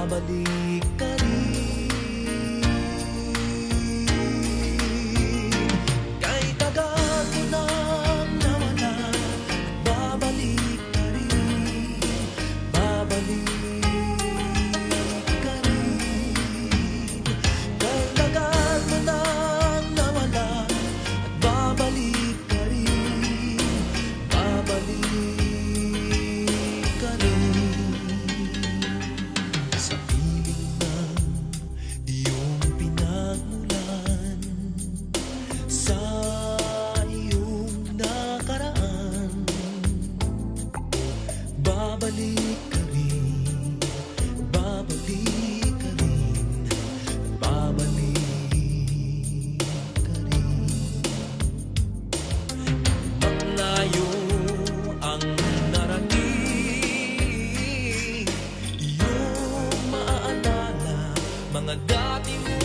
babalik ka rin. Kay tagal mo nang nawala, babalik ka rin, babalik ka rin. Kay tagal mo nang nawala, at babalik ka rin, babalik ka rin. Sa piling ng iyong pinagmulan, sa iyong nakaraan, babalik ka rin, babalik ka rin, babalik ka rin. Maglayo ang narating, iyong maaalala mga dati mo